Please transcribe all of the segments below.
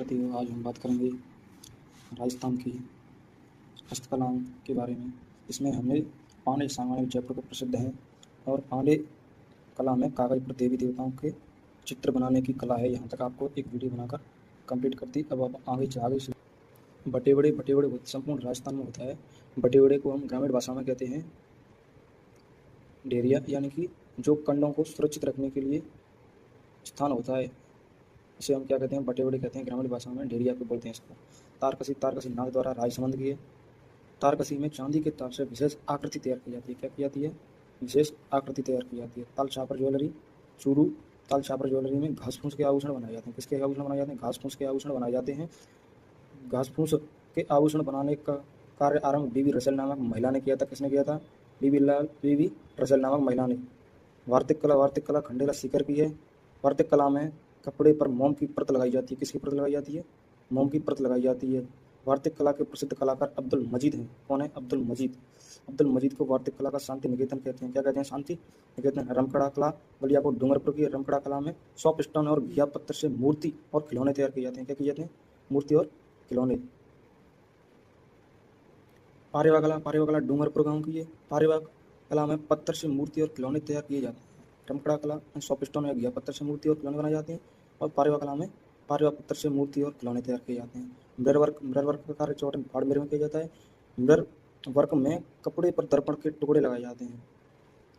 साथियों, आज हम बात करेंगे राजस्थान की हस्तकलाओं के बारे में। इसमें हमें पांडे सामान्य जयपुर का प्रसिद्ध है और पांडे कला में कागज पर देवी देवताओं के चित्र बनाने की कला है। यहाँ तक आपको एक वीडियो बनाकर कंप्लीट कर दी। अब आप आगे से बटेवड़े संपूर्ण राजस्थान में होता है। बटेवड़े को हम ग्रामीण भाषा में कहते हैं डेरिया, यानी कि जो कंडों को सुरक्षित रखने के लिए स्थान होता है, इसे हम क्या कहते हैं, बटेवड़े कहते हैं। ग्रामीण भाषा में डेरिया को बोलते हैं इसको। तारकसी नाग द्वारा राजसमंद की है। तारकसी में चांदी के तार से विशेष आकृति तैयार की जाती है। क्या की जाती है? विशेष आकृति तैयार की जाती है। ताल छापर ज्वेलरी चूरू। ताल छापर ज्वेलरी में घास फूस के आभूषण बनाए जाते हैं। किसके आभूषण बनाए जाते हैं? घास फूस के आभूषण बनाए जाते हैं। घास फूस के आभूषण बनाने का कार्य आरंभ बीबी रसेल नामक महिला ने किया था। किसने किया था? बीबी रसेल नामक महिला ने। वार्तिक कला खंडेला सीकर की है। वार्तिक कला में कपड़े पर मोम की परत लगाई जाती है। किसकी परत लगाई जाती है? मोम की परत लगाई जाती है। वार्तिक कला के प्रसिद्ध कलाकार अब्दुल मजीद हैं। कौन है? अब्दुल मजीद। अब्दुल मजीद को वार्तिक कला का शांति निकेतन कहते हैं। क्या कहते हैं? शांति निकेतन। रमकड़ा कला बलियापुर डूंगरपुर की। रमकड़ा कला में सॉफ्ट स्टोन और घिया पत्थर से मूर्ति और खिलौने तैयार किए जाते हैं। क्या किए जाते हैं? मूर्ति और खिलौने। पारेवा कला डूंगरपुर गाँव की है। पारेवा कला में पत्थर से मूर्ति और खिलौने तैयार किए जाते हैं। रमकड़ा कला में सॉफ्ट स्टोन या घिया पत्थर से मूर्ति और खिलौने बनाए जाते हैं। और पारेवा कला में पारेवा पत्थर से मूर्ति और खिलौने तैयार किए जाते हैं। मिरर वर्क का कार्य चौटन बाड़मेर में किया जाता है। मिरर वर्क में कपड़े पर दर्पण के टुकड़े लगाए जाते हैं।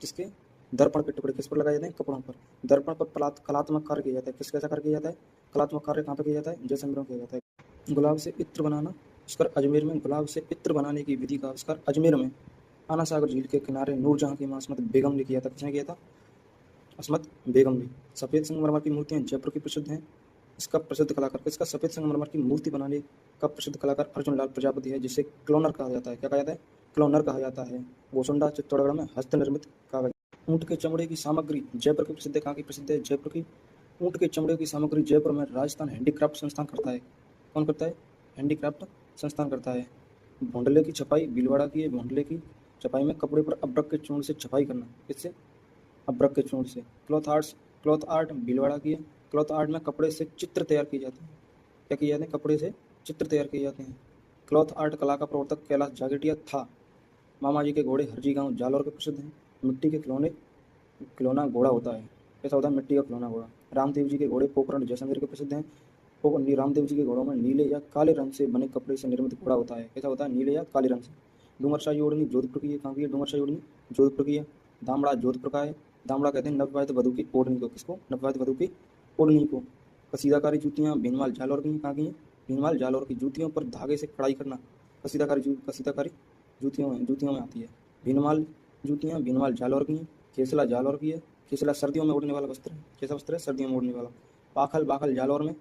किसके? दर्पण के टुकड़े किस पर लगाए जाते हैं? कपड़ों पर। दर्पण पर कलात्मक कार्य किया जाता है। किस कैसा कार्य किया जाता है? कलात्मक कार्य कहाँ पर किया जाता है? जैसलमेर में किया जाता है। गुलाब से इत्र बनाना आविष्कार अजमेर में। गुलाब से इत्र बनाने की विधि का आविष्कार अजमेर में आना सागर झील के किनारे नूरजहां की असमत बेगम ने किया था। किसने किया था? असमत बेगम ने। सफ़ेद संगमरमर की मूर्तियां जयपुर की प्रसिद्ध हैं। इसका प्रसिद्ध कलाकार किसका? सफ़ेद संगमरमर की मूर्ति बनाने का प्रसिद्ध कलाकार अर्जुन लाल प्रजापति है, जिसे क्लोनर कहा जाता है। क्या कहा जाता है? क्लोनर कहा जाता है। गोसुंडा चित्तौड़गढ़ में हस्त निर्मित कागज। ऊँट के चमड़े की सामग्री जयपुर की प्रसिद्ध है। कहाँ की प्रसिद्ध है? जयपुर की। ऊँट के चमड़े की सामग्री जयपुर में राजस्थान हैंडीक्राफ्ट संस्थान करता है। कौन करता है? हैंडीक्राफ्ट संस्थान करता है। भोंडले की छपाई भीलवाड़ा की है। भोंडले की छपाई में कपड़े पर अब्रक के चूर्ण से छपाई करना। किससे? अब्रक के चूर्ण से। क्लॉथ आर्ट भीलवाड़ा की है। क्लॉथ आर्ट में कपड़े से चित्र तैयार किए जाते हैं। क्या किए जाते हैं? कपड़े से चित्र तैयार किए जाते हैं। क्लॉथ आर्ट कला का प्रवर्तक कैलाश जागेटिया था। मामा जी के घोड़े हरजी गांव जालौर के प्रसिद्ध हैं। मिट्टी के खिलौना घोड़ा होता है। कैसा होता है? मिट्टी का खिलौना घोड़ा। रामदेव जी के घोड़े पोखरण जैसलमेर के प्रसिद्ध हैं। रामदेव जी के घोड़ों में नीले या काले रंग से बने कपड़े से निर्मित घोड़ा होता है। कैसा होता है? नीले या काले रंग से। डूंगरशाही ओढ़नी जोधपुर की है। कहाँ की है? डूंगरशाही ओढ़नी जोधपुर की है। दामड़ा जोधपुर का है। दामड़ा कहते हैं नवविवाहित वधू की ओढ़नी को। किसको? नवविवाहित वधू की ओढ़नी को। कसीदाकारी जूतियाँ भीनमाल जालौर की हैं। कहाँ की हैं? भीनमाल जालौर की। जूतियों पर धागे से कढ़ाई करना कसीदाकारी जूतियों में आती है। भीनमाल जूतियाँ भीनमाल जालौर की हैं। खेसला जालौर की है। खेसला सर्दियों में ओढ़ने वाला वस्त्र है। कैसा वस्त्र है? सर्दियों में ओढ़ने वाला। बाखल जालौर में।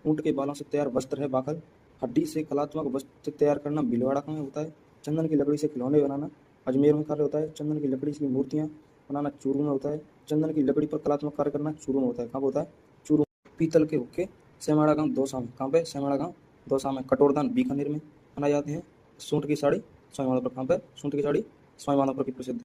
ऊँट के बालों से तैयार वस्त्र है बाखल। हड्डी से कलात्मक वस्त्र तैयार करना भीलवाड़ा में होता है। चंदन की लकड़ी से खिलौने बनाना अजमेर में कार्य होता है। चंदन की लकड़ी की मूर्तियाँ बनाना चूरू में होता है। चंदन की लकड़ी पर कलात्मक कार्य करना चूरू में होता है। कहाँ होता है? चूरू। पीतल के हुक्के सेमाड़ा गांव दौसा में। कहाँ पे? सेमाड़ा गांव दौसा में। कटोरदान बीकानेर में बनाए जाते हैं। सूट की साड़ी स्वामी माधोपुर। कहाँ पर? सूट की साड़ी स्वामी माधोपुर की प्रसिद्ध।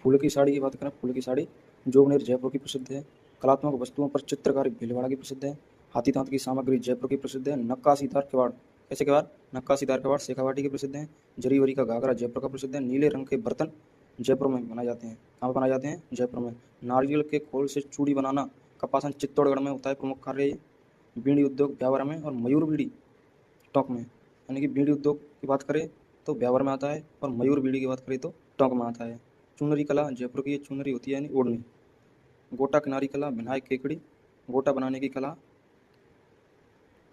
फूल की साड़ी की बात करें, फूल की साड़ी जोगनेर जयपुर की प्रसिद्ध है। कलात्मक वस्तुओं पर चित्रकारी भीलवाड़ा की प्रसिद्ध है। हाथी दांत की सामग्री जयपुर की प्रसिद्ध है। नक्काशीदार किवाड़ कैसे किवाड़? नक्काशीदार किवाड़ शेखावाटी के प्रसिद्ध हैं। जरी वरी का घाघरा जयपुर का प्रसिद्ध है। नीले रंग के बर्तन जयपुर में बनाए जाते हैं। कहाँ बनाए जाते हैं? जयपुर में। नारियल के खोल से चूड़ी बनाना कपासन चित्तौड़गढ़ में होता है प्रमुख कार्य ये। बीड़ी उद्योग ब्यावर में और मयूर बीड़ी टोंक में। यानी कि बीड़ी उद्योग की बात करें तो ब्यावर में आता है और मयूर बीड़ी की बात करें तो टोंक में आता है। चुनरी कला जयपुर की चुनरी होती है यानी ओढ़नी। गोटा किनारी कला विनायक केकड़ी गोटा बनाने की कला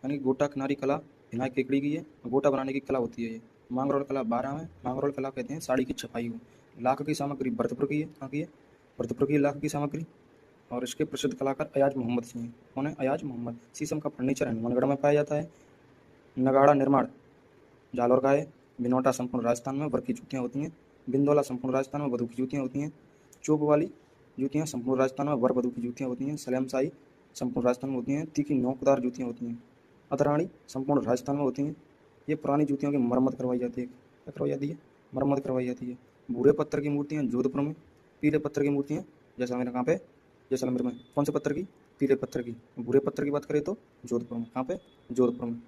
यानी गोटा किनारी कला विनायक केकड़ी की है। गोटा बनाने की कला होती है ये। मांगरोल कला 12 में। मांगरोल कला कहते हैं साड़ी की छपाई को। लाख की सामग्री भरतपुर की है। कहाँ की है? भरतपुर की लाख की सामग्री। और इसके प्रसिद्ध कलाकार अयाज मोहम्मद सिंह हैं। कौन है? अयाज मोहम्मद। शीशम का फर्नीचर हनुमानगढ़ में पाया जाता है। नगाड़ा निर्माण जालौर का है। बिनौटा संपूर्ण राजस्थान में वर्ग की जूतियाँ होती हैं। बिंदौला संपूर्ण राजस्थान में वधू की जूतियाँ होती हैं। चोप वाली जूतियाँ संपूर्ण राजस्थान में वर वधू की जूतियाँ होती हैं। सलेमशाही संपूर्ण राजस्थान में होती हैं। तीखी नोकदार जूतियाँ होती हैं। अतराणी संपूर्ण राजस्थान में होती हैं। ये पुरानी जूतियों की मरम्मत करवाई जाती है। क्या करवाई जाती है? मरम्मत करवाई जाती है। भूरे पत्थर की मूर्तियाँ जोधपुर में। पीले पत्थर की मूर्तियाँ जैसलमेर। कहाँ पे? जैसलमेर में। कौन से पत्थर की? पीले पत्थर की। भूरे पत्थर की बात करें तो जोधपुर में। कहाँ पे? जोधपुर में।